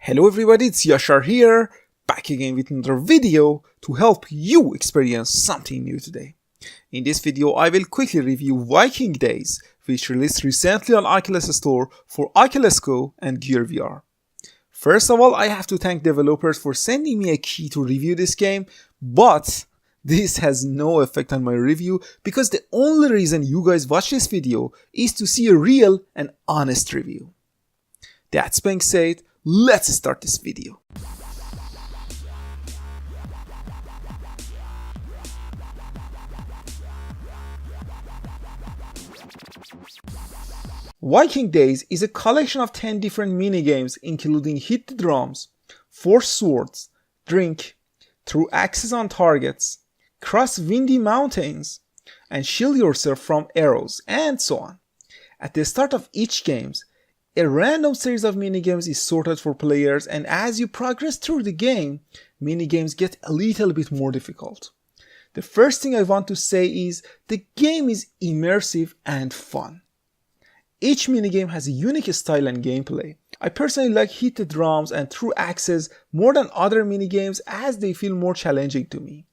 Hello everybody, it's Yashar here, back again with another video to help you experience something new today. In this video, I will quickly review Viking Days, which released recently on Oculus Store for Oculus Go and Gear VR. First of all, I have to thank developers for sending me a key to review this game, but this has no effect on my review because the only reason you guys watch this video is to see a real and honest review. That being said, let's start this video. Viking Days is a collection of 10 different minigames including hit the drums, force swords, drink, throw axes on targets, cross windy mountains, and shield yourself from arrows, and so on. At the start of each game, a random series of minigames is sorted for players, and as you progress through the game, minigames get a little bit more difficult. The first thing I want to say is the game is immersive and fun. Each minigame has a unique style and gameplay. I personally like hit the drums and throw axes more than other minigames as they feel more challenging to me.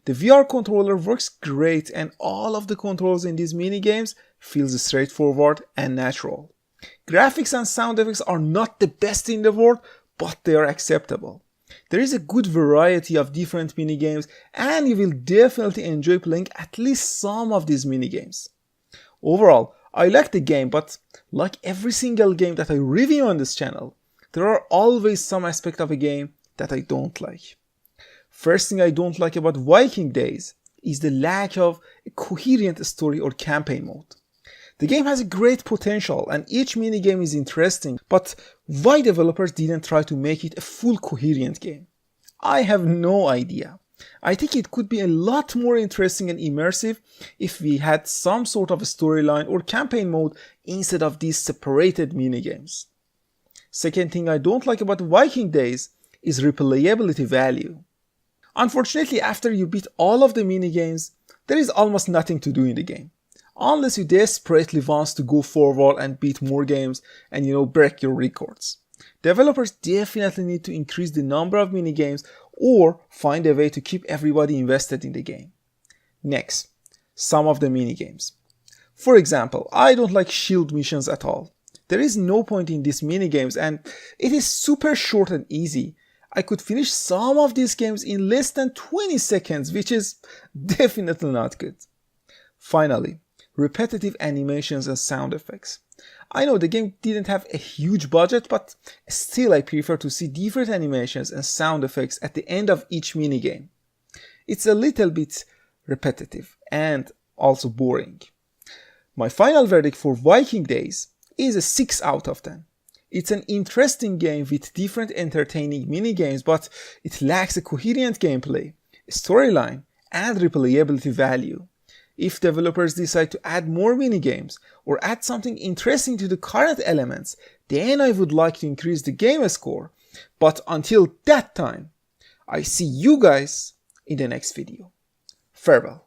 The VR controller works great and all of the controls in these minigames feels straightforward and natural. Graphics and sound effects are not the best in the world, but they are acceptable. There is a good variety of different minigames and you will definitely enjoy playing at least some of these minigames. Overall, I like the game, but like every single game that I review on this channel, there are always some aspect of a game that I don't like. First thing I don't like about Viking Days is the lack of a coherent story or campaign mode. The game has a great potential and each minigame is interesting, but why developers didn't try to make it a full coherent game? I have no idea. I think it could be a lot more interesting and immersive if we had some sort of a storyline or campaign mode instead of these separated minigames. Second thing I don't like about Viking Days is replayability value. Unfortunately, after you beat all of the minigames, there is almost nothing to do in the game. Unless you desperately want to go forward and beat more games and break your records. Developers definitely need to increase the number of minigames or find a way to keep everybody invested in the game. Next, some of the minigames. For example, I don't like shield missions at all. There is no point in these minigames and it is super short and easy. I could finish some of these games in less than 20 seconds, which is definitely not good. Finally, repetitive animations and sound effects. I know the game didn't have a huge budget, but still I prefer to see different animations and sound effects at the end of each minigame. It's a little bit repetitive and also boring. My final verdict for Viking Days is a 6 out of 10. It's an interesting game with different entertaining minigames, but it lacks a coherent gameplay, storyline, and replayability value. If developers decide to add more minigames or add something interesting to the current elements, then I would like to increase the game score. But until that time, I see you guys in the next video. Farewell.